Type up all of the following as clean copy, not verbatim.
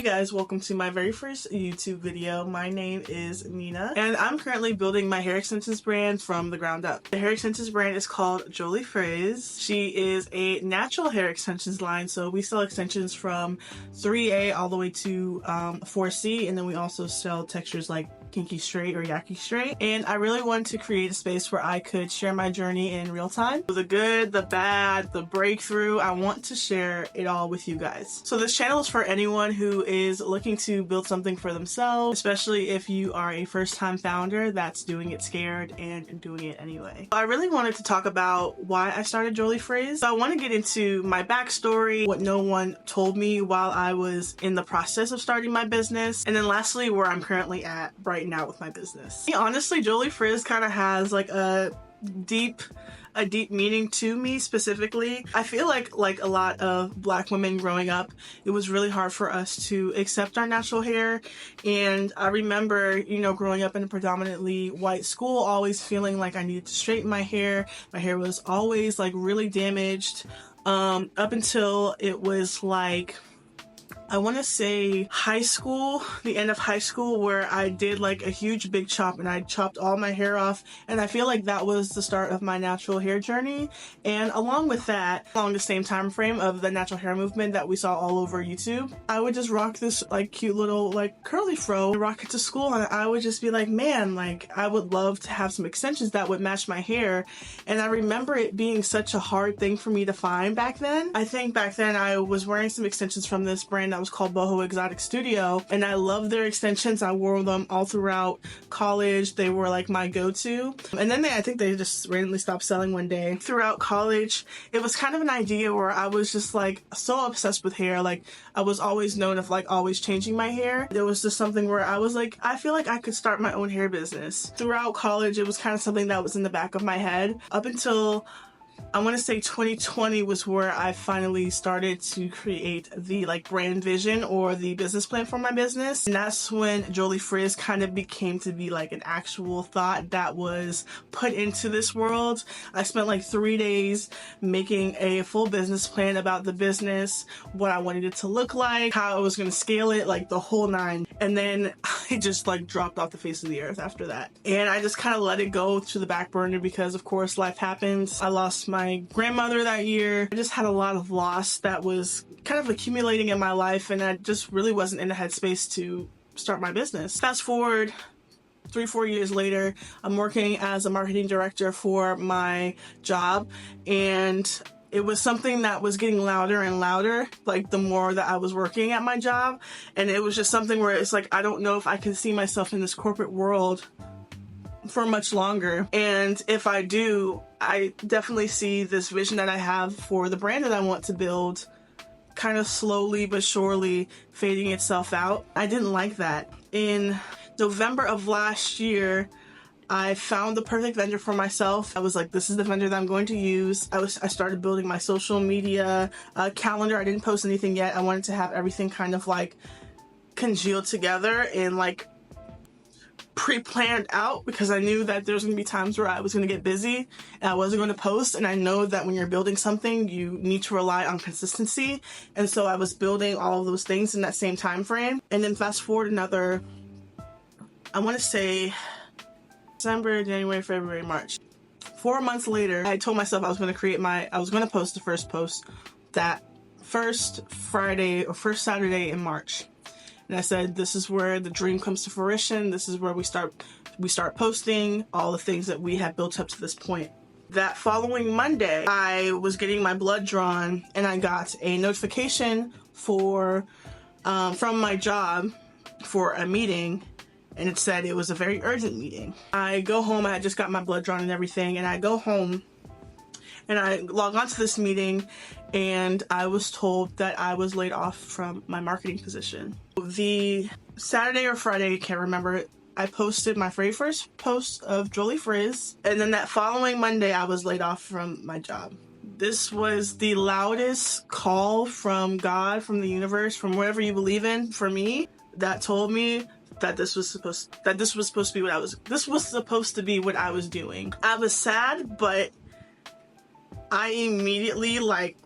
guys, welcome to my very first YouTube video. My name is Neenah and I'm currently building my hair extensions brand from the ground up. The hair extensions brand is called Jolie Frizz. She is a natural hair extensions line, so we sell extensions from 3A all the way to 4C, and then we also sell textures like kinky straight or yaki straight. And I really wanted to create a space where I could share my journey in real time. The good, the bad, the breakthrough, I want to share it all with you guys. So this channel is for anyone who is looking to build something for themselves, especially if you are a first-time founder that's doing it scared and doing it anyway. I really wanted to talk about why I started Jolie Frizz. So I want to get into my backstory, what no one told me while I was in the process of starting my business, and then lastly where I'm currently at right now with my business. Honestly, Jolie Frizz kind of has like a deep meaning to me specifically. I feel like a lot of Black women growing up, it was really hard for us to accept our natural hair. And I remember, you know, growing up in a predominantly white school, always feeling like I needed to straighten my hair. My hair was always like really damaged up until it was like, I want to say high school, the end of high school, where I did like a huge big chop and I chopped all my hair off, and I feel like that was the start of my natural hair journey. And along with that, along the same time frame of the natural hair movement that we saw all over YouTube, I would just rock this like cute little like curly fro and rock it to school, and I would just be like, man, like I would love to have some extensions that would match my hair. And I remember it being such a hard thing for me to find back then. I think back then I was wearing some extensions from this brand that was called Boho Exotic Studio, and I loved their extensions. I wore them all throughout college. They were like my go-to. And then I think they just randomly stopped selling one day. Throughout college, it was kind of an idea where I was just like so obsessed with hair. Like I was always known of like always changing my hair. There was just something where I was like, I feel like I could start my own hair business. Throughout college, it was kind of something that was in the back of my head up until I want to say 2020 was where I finally started to create the like brand vision or the business plan for my business. And that's when Jolie Frizz kind of became to be like an actual thought that was put into this world. I spent like 3 days making a full business plan about the business, what I wanted it to look like, how I was going to scale it, like the whole nine. And then I just like dropped off the face of the earth after that. And I just kind of let it go to the back burner because of course life happens. I lost my grandmother that year. I just had a lot of loss that was kind of accumulating in my life, and I just really wasn't in the headspace to start my business. Fast forward 3-4 years later, I'm working as a marketing director for my job, and it was something that was getting louder and louder, like the more that I was working at my job. And it was just something where it's like, I don't know if I can see myself in this corporate world for much longer. And if I do, I definitely see this vision that I have for the brand that I want to build kind of slowly but surely fading itself out. I didn't like that. In November of last year, I found the perfect vendor for myself. I was like, this is the vendor that I'm going to use. I started building my social media calendar. I didn't post anything yet. I wanted to have everything kind of like congealed together and like pre-planned out, because I knew that there's going to be times where I was going to get busy and I wasn't going to post. And I know that when you're building something, you need to rely on consistency. And so I was building all of those things in that same time frame. And then fast forward another, I want to say December, January, February, March. 4 months later, I told myself I was going to post the first post that first Friday or first Saturday in March. And I said, this is where the dream comes to fruition. This is where we start posting all the things that we have built up to this point. That following Monday, I was getting my blood drawn, and I got a notification from my job for a meeting, and it said it was a very urgent meeting. I go home, I had just got my blood drawn and everything, and I go home and I log on to this meeting, and I was told that I was laid off from my marketing position. The Saturday or Friday, I can't remember, I posted my very first post of Jolie Frizz, and then that following Monday I was laid off from my job. This was the loudest call from God, from the universe, from whatever you believe in, for me, that told me that this was supposed to be what I was doing. I was sad, but I immediately like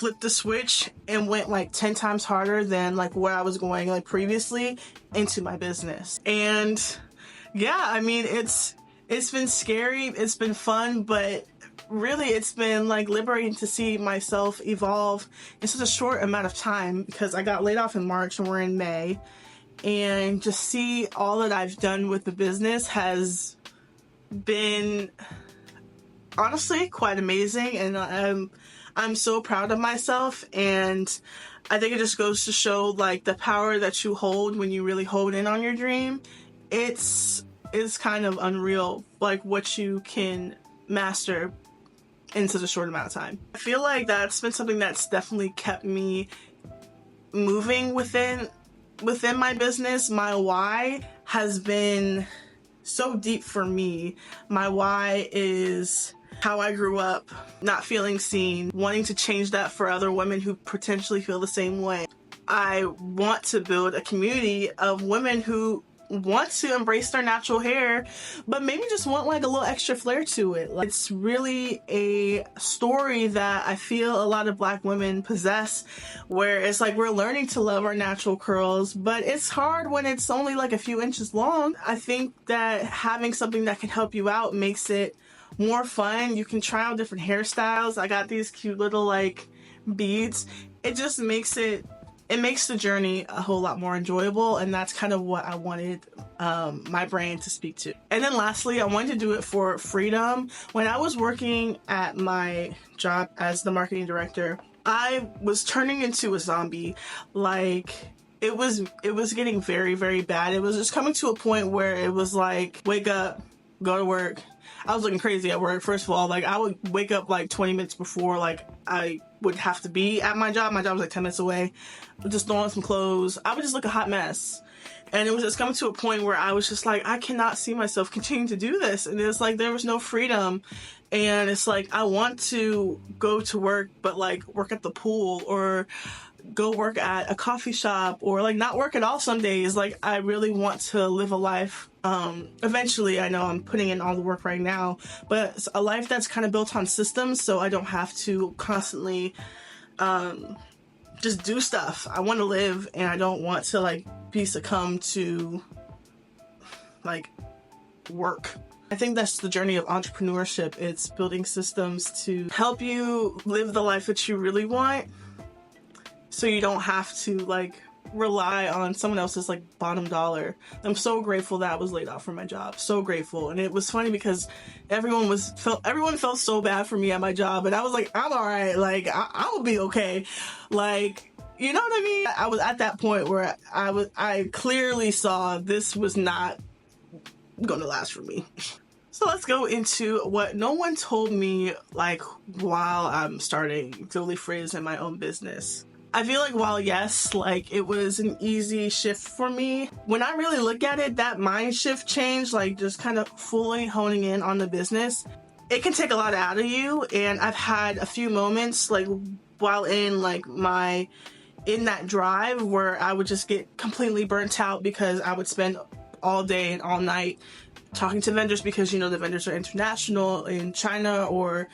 flipped the switch and went like 10 times harder than like where I was going like previously into my business. And yeah, I mean, it's been scary, it's been fun, but really it's been like liberating to see myself evolve in such a short amount of time, because I got laid off in March and we're in May, and just see all that I've done with the business has been honestly quite amazing. And I'm so proud of myself, and I think it just goes to show like the power that you hold when you really hold in on your dream. It's kind of unreal, like what you can master in such a short amount of time. I feel like that's been something that's definitely kept me moving within my business. My why has been so deep for me. My why is how I grew up, not feeling seen, wanting to change that for other women who potentially feel the same way. I want to build a community of women who want to embrace their natural hair, but maybe just want like a little extra flair to it. Like, it's really a story that I feel a lot of Black women possess, where it's like we're learning to love our natural curls, but it's hard when it's only like a few inches long. I think that having something that can help you out makes it more fun. You can try out different hairstyles. I got these cute little like beads. It just makes it makes the journey a whole lot more enjoyable, and that's kind of what I wanted my brand to speak to. And then lastly, I wanted to do it for freedom. When I was working at my job as the marketing director, I was turning into a zombie. Like, it was getting very, very bad. It was just coming to a point where it was like, wake up, go to work. I was looking crazy at work. First of all, like, I would wake up like 20 minutes before like I would have to be at my job. My job was like 10 minutes away. Just throw on some clothes. I would just look a hot mess. And it was just coming to a point where I was just like, I cannot see myself continuing to do this. And it's like, there was no freedom. And it's like, I want to go to work, but like work at the pool or go work at a coffee shop, or like not work at all some days. Like, I really want to live a life. Eventually, I know I'm putting in all the work right now, but it's a life that's kind of built on systems, so I don't have to constantly just do stuff. I want to live, and I don't want to like be succumbed to like work. I think that's the journey of entrepreneurship. It's building systems to help you live the life that you really want, so you don't have to like rely on someone else's like bottom dollar. I'm so grateful that I was laid off from my job. So grateful. And it was funny because everyone felt so bad for me at my job, and I was like, I'm all right. Like, I will be okay. Like, you know what I mean? I was at that point where I clearly saw this was not gonna last for me. So let's go into what no one told me like while I'm starting Jolie Frizz in my own business. I feel like while yes, like it was an easy shift for me, when I really look at it, that mind shift change, like just kind of fully honing in on the business, it can take a lot out of you. And I've had a few moments like while in that drive where I would just get completely burnt out because I would spend all day and all night talking to vendors, because you know the vendors are international in China or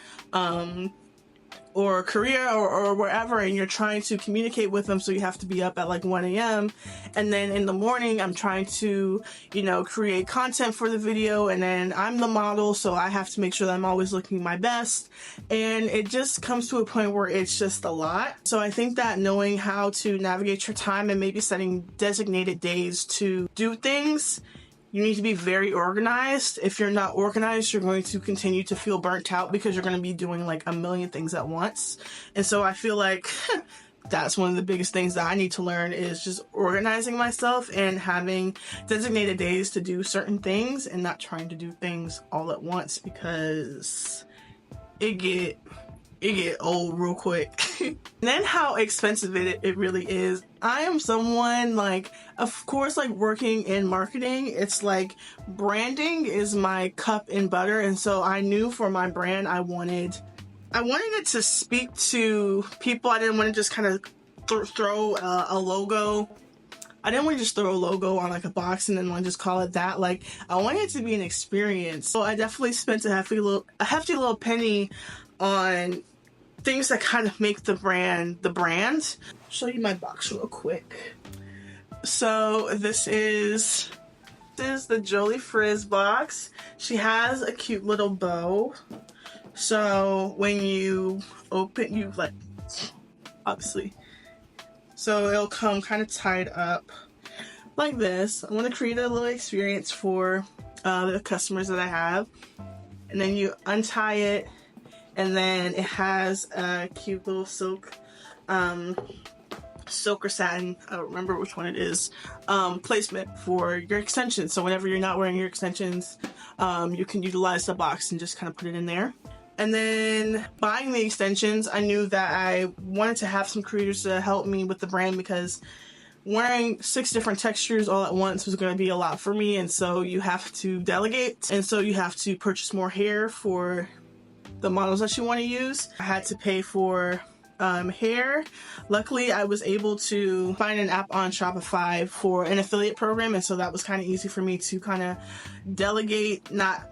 Korea or wherever, and you're trying to communicate with them, so you have to be up at like 1 a.m. and then in the morning I'm trying to, you know, create content for the video, and then I'm the model, so I have to make sure that I'm always looking my best, and it just comes to a point where it's just a lot. So I think that knowing how to navigate your time and maybe setting designated days to do things, you need to be very organized. If you're not organized, you're going to continue to feel burnt out because you're going to be doing like a million things at once. And so I feel like that's one of the biggest things that I need to learn, is just organizing myself and having designated days to do certain things and not trying to do things all at once, because it get old real quick. And then how expensive it really is. I am someone like, of course, like working in marketing, it's like branding is my cup and butter. And so I knew for my brand, I wanted it to speak to people. I didn't want to just kind of throw a logo. I didn't want to just throw a logo on like a box and then want to just call it that. Like, I wanted it to be an experience. So I definitely spent a hefty little penny on things that kind of make the brand the brand. I'll show you my box real quick. So this is the Jolie Frizz box. She has a cute little bow. So when you open, you like, obviously. So it'll come kind of tied up like this. I want to create a little experience for the customers that I have. And then you untie it, and then it has a cute little silk or satin, I don't remember which one it is, placement for your extensions. So whenever you're not wearing your extensions, you can utilize the box and just kind of put it in there. And then buying the extensions, I knew that I wanted to have some creators to help me with the brand, because wearing 6 different textures all at once was going to be a lot for me, and so you have to delegate, and so you have to purchase more hair for the models that you want to use. I had to pay for hair. Luckily, I was able to find an app on Shopify for an affiliate program, and so that was kind of easy for me to kind of delegate, not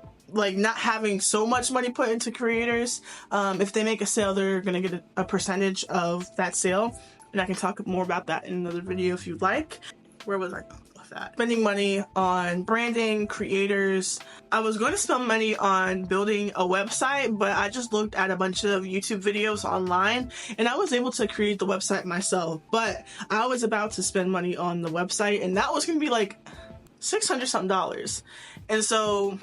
having so much money put into creators. If they make a sale, they're gonna get a percentage of that sale, and I can talk more about that in another video if you'd like. Where was I going with that? Spending money on branding, creators. I was going to spend money on building a website, but I just looked at a bunch of YouTube videos online, and I was able to create the website myself. But I was about to spend money on the website, and that was gonna be like $600 something. And so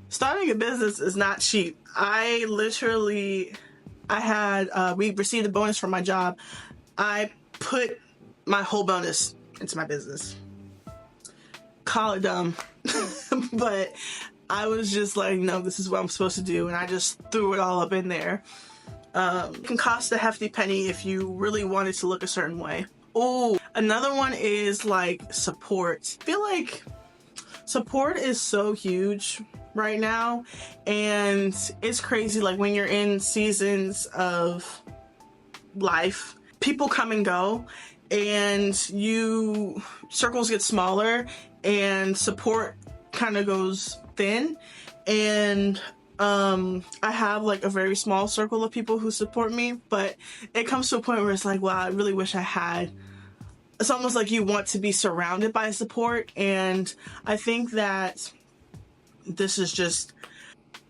starting a business is not cheap. We received a bonus from my job. I put my whole bonus into my business. Call it dumb. But I was just like, no, this is what I'm supposed to do. And I just threw it all up in there. It can cost a hefty penny if you really want it to look a certain way. Oh, another one is like support. I feel like support is so huge right now, and it's crazy. Like when you're in seasons of life, people come and go, and circles get smaller, and support kind of goes thin. And I have like a very small circle of people who support me, but it comes to a point where it's like, wow, I really wish I had. It's almost like you want to be surrounded by support, and I think that this is just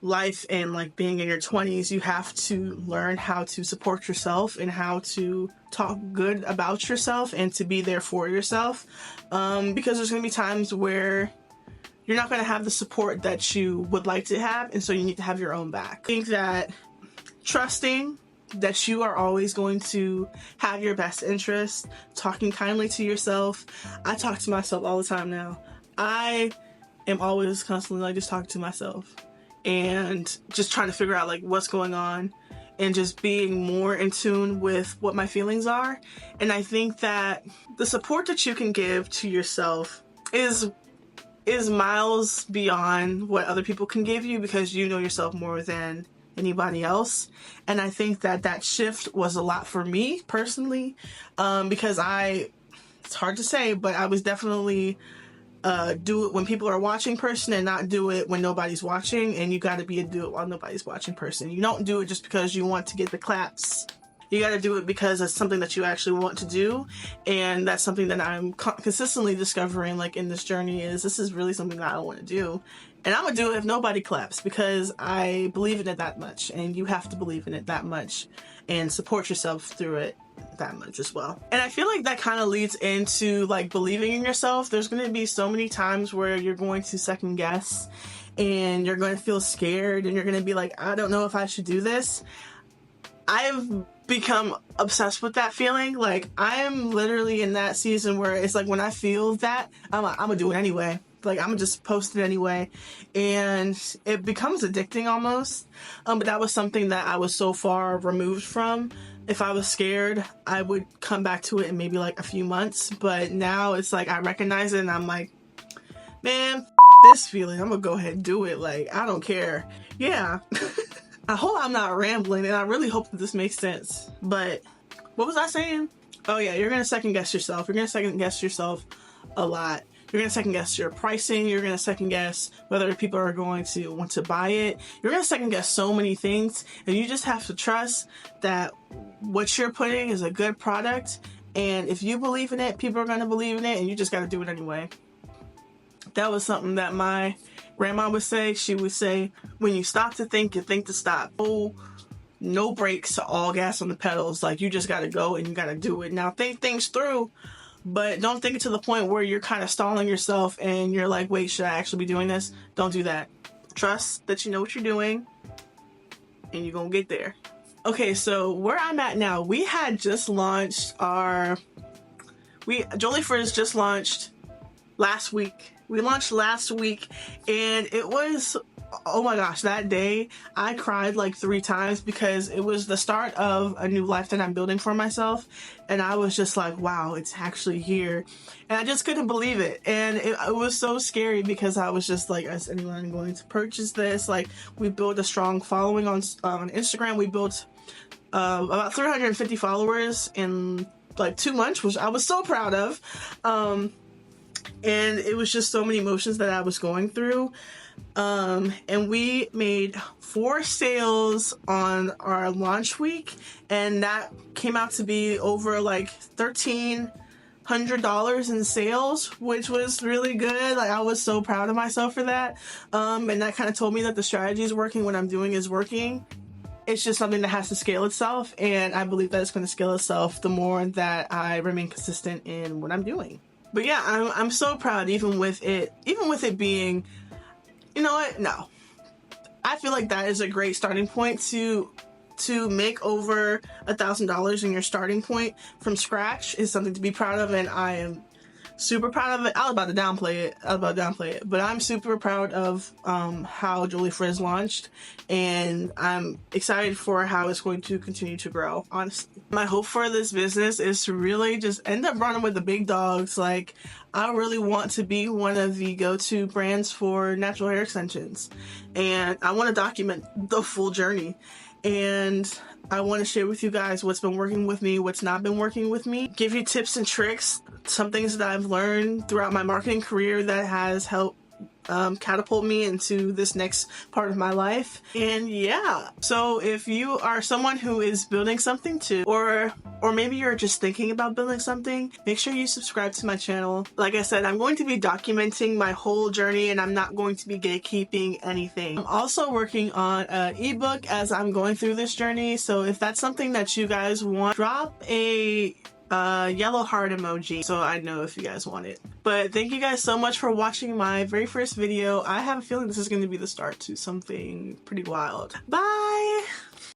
life, and like being in your 20s, you have to learn how to support yourself and how to talk good about yourself and to be there for yourself, because there's going to be times where you're not going to have the support that you would like to have, and so you need to have your own back. I think that trusting that you are always going to have your best interest, talking kindly to yourself. I talk to myself all the time now. I am always constantly like just talking to myself and just trying to figure out like what's going on, and just being more in tune with what my feelings are. And I think that the support that you can give to yourself is miles beyond what other people can give you, because you know yourself more than anybody else. And I think that shift was a lot for me personally, because it's hard to say, but I was definitely do it when people are watching person and not do it when nobody's watching. And you got to be a do it while nobody's watching person. You don't do it just because you want to get the claps. You got to do it because it's something that you actually want to do. And that's something that I'm consistently discovering, like in this journey, is this is really something that I want to do. And I'm going to do it if nobody claps, because I believe in it that much, and you have to believe in it that much and support yourself through it that much as well. And I feel like that kind of leads into like believing in yourself. There's going to be so many times where you're going to second guess, and you're going to feel scared, and you're going to be like, I don't know if I should do this. I've become obsessed with that feeling. Like I am literally in that season where it's like when I feel that, I'm gonna do it anyway. Like I'm gonna just post it anyway, and it becomes addicting almost. But that was something that I was so far removed from. If I was scared, I would come back to it in maybe like a few months. But now it's like I recognize it, and I'm like, man, this feeling, I'm gonna go ahead and do it. Like I don't care. Yeah. I hope I'm not rambling, and I really hope that this makes sense. But what was I saying? Oh yeah, you're gonna second guess yourself. You're gonna second guess yourself a lot. You're going to second guess your pricing. You're going to second guess whether people are going to want to buy it. You're going to second guess so many things, and you just have to trust that what you're putting is a good product. And if you believe in it, people are going to believe in it, and you just got to do it anyway. That was something that my grandma would say. She would say, when you stop to think, you think to stop. Oh, no brakes, all gas on the pedals. Like, you just got to go and you got to do it. Now, think things through, but don't think it to the point where you're kind of stalling yourself and you're like, wait, should I actually be doing this? Don't do that. Trust that you know what you're doing and you're going to get there. Okay, so where I'm at now, we had just launched Jolie Frizz just launched last week. We launched last week, and it was, oh my gosh, that day I cried like 3 times because it was the start of a new life that I'm building for myself, and I was just like, wow, it's actually here. And I just couldn't believe it, and it was so scary because I was just like, is anyone going to purchase this? Like, we built a strong following on Instagram. We built about 350 followers in like 2 months, which I was so proud of. And it was just so many emotions that I was going through. And we made 4 sales on our launch week, and that came out to be over like $1,300 in sales, which was really good. Like, I was so proud of myself for that. And that kind of told me that the strategy is working. What I'm doing is working. It's just something that has to scale itself, and I believe that it's going to scale itself the more that I remain consistent in what I'm doing. But yeah, I'm so proud, even with it being, you know what? No, I feel like that is a great starting point to make over $1,000 in your starting point from scratch is something to be proud of, and I am super proud of it. I was about to downplay it, but I'm super proud of how Jolie Frizz launched, and I'm excited for how it's going to continue to grow, honestly. My hope for this business is to really just end up running with the big dogs. Like, I really want to be one of the go-to brands for natural hair extensions, and I want to document the full journey, and I want to share with you guys what's been working with me, what's not been working with me, give you tips and tricks, some things that I've learned throughout my marketing career that has helped catapult me into this next part of my life. And yeah, so if you are someone who is building something too, or maybe you're just thinking about building something, make sure you subscribe to my channel. Like I said, I'm going to be documenting my whole journey, and I'm not going to be gatekeeping anything. I'm also working on an ebook as I'm going through this journey, so if that's something that you guys want, drop a yellow heart emoji so I know if you guys want it. But thank you guys so much for watching my very first video. I have a feeling this is going to be the start to something pretty wild. Bye!